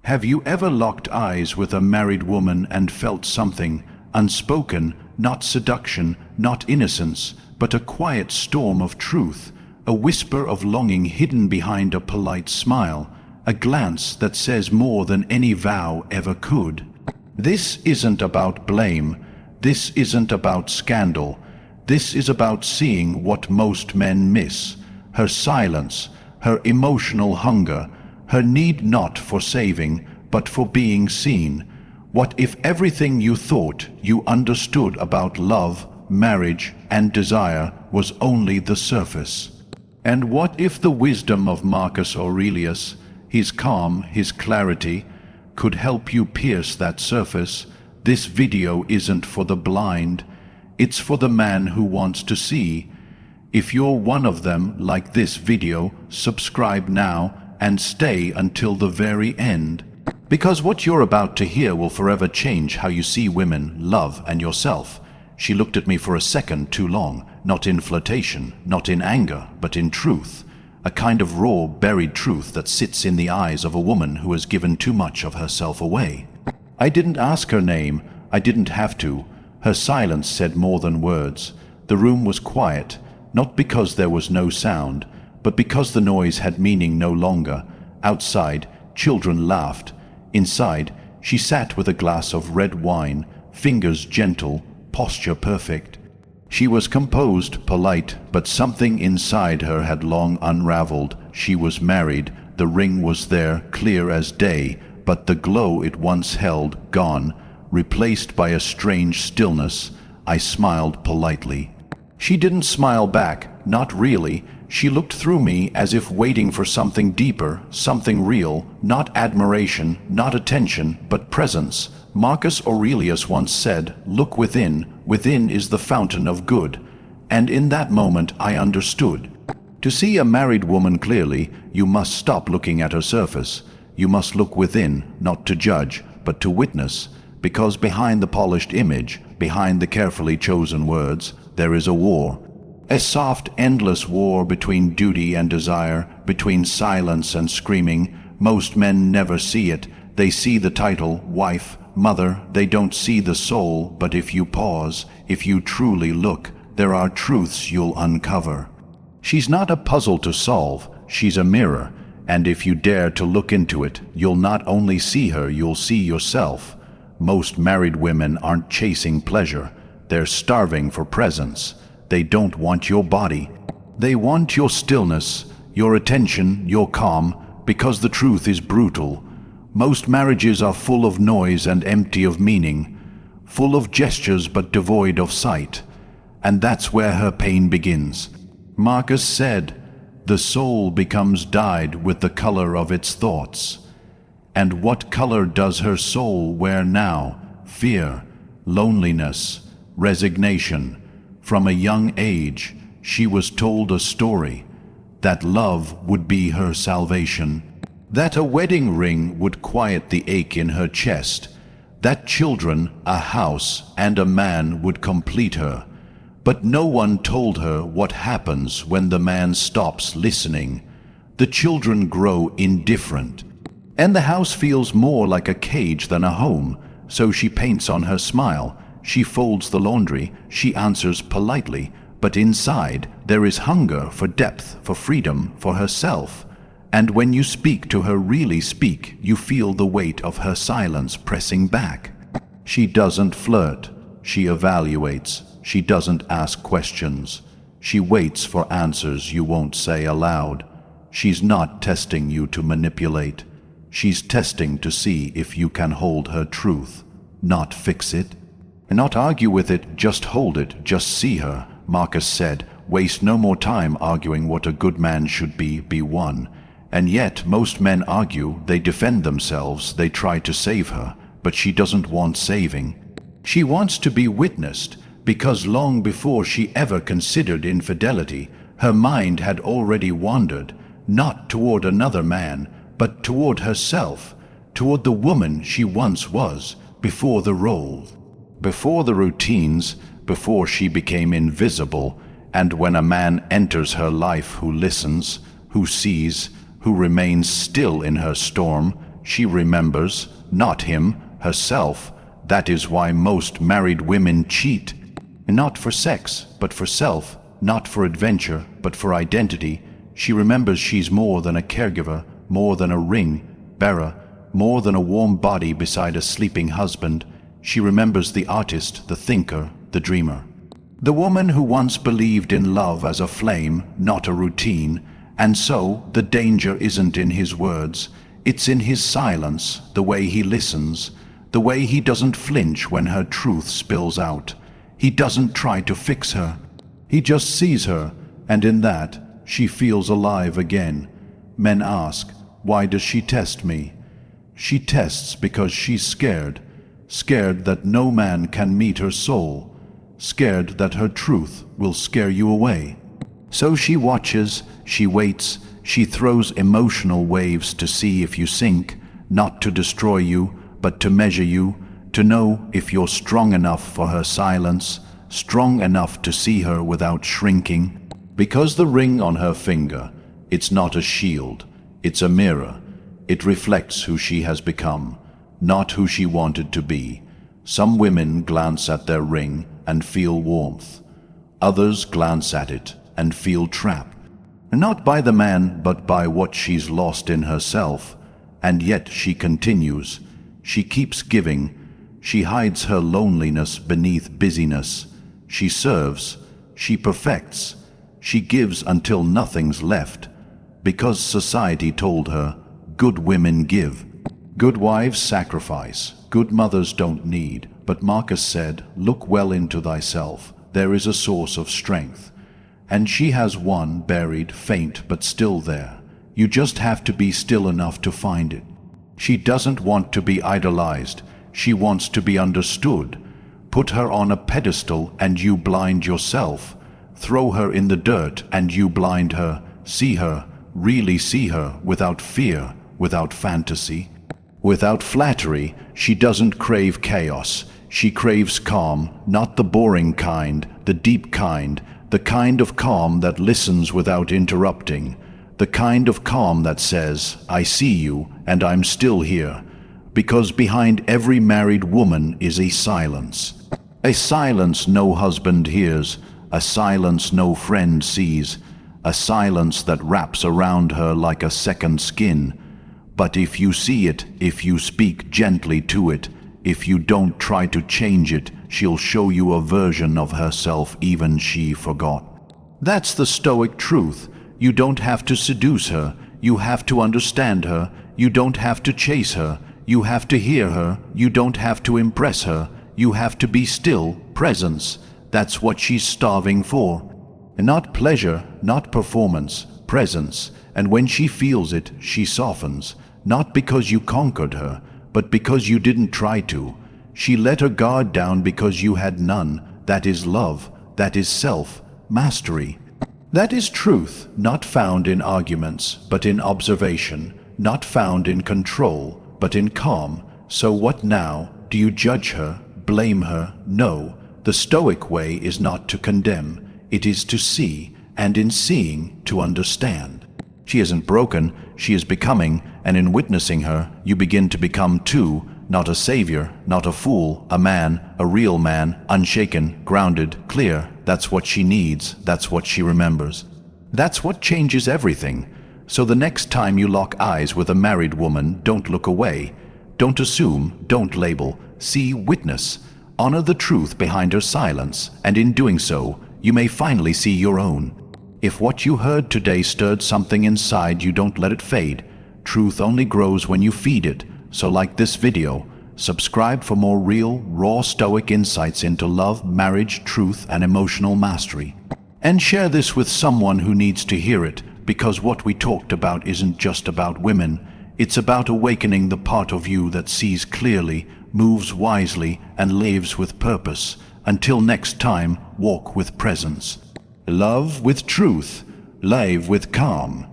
Have you ever locked eyes with a married woman and felt something unspoken, not seduction, not innocence, but a quiet storm of truth, a whisper of longing hidden behind a polite smile, a glance that says more than any vow ever could? This isn't about blame. This isn't about scandal. This is about seeing what most men miss: her silence, her emotional hunger, her need not for saving, but for being seen. What if everything you thought you understood about love, marriage, and desire was only the surface? And what if the wisdom of Marcus Aurelius, his calm, his clarity, could help you pierce that surface? This video isn't for the blind. It's for the man who wants to see. If you're one of them, like this video, subscribe now and stay until the very end. Because what you're about to hear will forever change how you see women, love, and yourself. She looked at me for a second too long, not in flirtation, not in anger, but in truth. A kind of raw, buried truth that sits in the eyes of a woman who has given too much of herself away. I didn't ask her name. I didn't have to. Her silence said more than words. The room was quiet, not because there was no sound, but because the noise had meaning no longer. Outside, children laughed. Inside, she sat with a glass of red wine, fingers gentle, posture perfect. She was composed, polite, but something inside her had long unraveled. She was married. The ring was there, clear as day, but the glow it once held, gone, replaced by a strange stillness. I smiled politely. She didn't smile back, not really. She looked through me as if waiting for something deeper, something real, not admiration, not attention, but presence. Marcus Aurelius once said, "Look within. Within is the fountain of good." And in that moment I understood. To see a married woman clearly, you must stop looking at her surface. You must look within, not to judge, but to witness. Because behind the polished image, behind the carefully chosen words, there is a war. A soft, endless war between duty and desire, between silence and screaming. Most men never see it. They see the title, wife, mother. They don't see the soul, but if you pause, if you truly look, there are truths you'll uncover. She's not a puzzle to solve. She's a mirror. And if you dare to look into it, you'll not only see her, you'll see yourself. Most married women aren't chasing pleasure. They're starving for presence. They don't want your body. They want your stillness, your attention, your calm, because the truth is brutal. Most marriages are full of noise and empty of meaning, full of gestures but devoid of sight. And that's where her pain begins. Marcus said, "The soul becomes dyed with the color of its thoughts." And what color does her soul wear now? Fear, loneliness, resignation. From a young age, she was told a story, that love would be her salvation, that a wedding ring would quiet the ache in her chest, that children, a house, and a man would complete her. But no one told her what happens when the man stops listening. The children grow indifferent, and the house feels more like a cage than a home. So she paints on her smile. She folds the laundry, she answers politely, but inside there is hunger for depth, for freedom, for herself. And when you speak to her, really speak, you feel the weight of her silence pressing back. She doesn't flirt, she evaluates, she doesn't ask questions. She waits for answers you won't say aloud. She's not testing you to manipulate. She's testing to see if you can hold her truth, not fix it. Not argue with it, just hold it, just see her. Marcus said, waste no more time arguing what a good man should be one. And yet most men argue, they defend themselves, they try to save her, but she doesn't want saving. She wants to be witnessed, because long before she ever considered infidelity, her mind had already wandered, not toward another man, but toward herself, toward the woman she once was, before the role. Before the routines, before she became invisible. And when a man enters her life who listens, who sees, who remains still in her storm, She remembers, not him, herself. That is why most married women cheat. Not for sex, but for self. Not for adventure, but for identity. She remembers she's more than a caregiver, more than a ring bearer, more than a warm body beside a sleeping husband. She remembers the artist, the thinker, the dreamer. The woman who once believed in love as a flame, not a routine. And so, the danger isn't in his words. It's in his silence, the way he listens, the way he doesn't flinch when her truth spills out. He doesn't try to fix her. He just sees her, and in that, she feels alive again. Men ask, why does she test me? She tests because she's scared. Scared that no man can meet her soul. Scared that her truth will scare you away. So she watches, she waits, she throws emotional waves to see if you sink, not to destroy you, but to measure you, to know if you're strong enough for her silence, strong enough to see her without shrinking. Because the ring on her finger, it's not a shield, it's a mirror. It reflects who she has become, not who she wanted to be. Some women glance at their ring and feel warmth. Others glance at it and feel trapped. Not by the man, but by what she's lost in herself. And yet she continues. She keeps giving. She hides her loneliness beneath busyness. She serves. She perfects. She gives until nothing's left. Because society told her, good women give. Good wives sacrifice. Good mothers don't need. But Marcus said, look well into thyself. There is a source of strength. And she has one buried, faint, but still there. You just have to be still enough to find it. She doesn't want to be idolized. She wants to be understood. Put her on a pedestal and you blind yourself. Throw her in the dirt and you blind her. See her, really see her, without fear, without fantasy, without flattery. She doesn't crave chaos. She craves calm, not the boring kind, the deep kind, the kind of calm that listens without interrupting, the kind of calm that says, I see you and I'm still here. Because behind every married woman is a silence no husband hears, a silence no friend sees, a silence that wraps around her like a second skin. But if you see it, if you speak gently to it, if you don't try to change it, she'll show you a version of herself even she forgot. That's the Stoic truth. You don't have to seduce her. You have to understand her. You don't have to chase her. You have to hear her. You don't have to impress her. You have to be still, presence. That's what she's starving for. Not pleasure, not performance, presence. And when she feels it, she softens. Not because you conquered her, but because you didn't try to. She let her guard down because you had none. That is love. That is self. Mastery. That is truth, not found in arguments, but in observation. Not found in control, but in calm. So what now? Do you judge her? Blame her? No. The Stoic way is not to condemn. It is to see, and in seeing, to understand. She isn't broken, she is becoming, and in witnessing her, you begin to become too, not a savior, not a fool, a man, a real man, unshaken, grounded, clear. That's what she needs, that's what she remembers. That's what changes everything. So the next time you lock eyes with a married woman, don't look away. Don't assume, don't label, see, witness. Honor the truth behind her silence, and in doing so, you may finally see your own. If what you heard today stirred something inside you, don't let it fade. Truth only grows when you feed it. So like this video, subscribe for more real, raw Stoic insights into love, marriage, truth, and emotional mastery. And share this with someone who needs to hear it, because what we talked about isn't just about women. It's about awakening the part of you that sees clearly, moves wisely, and lives with purpose. Until next time, walk with presence. Love with truth. Live with calm.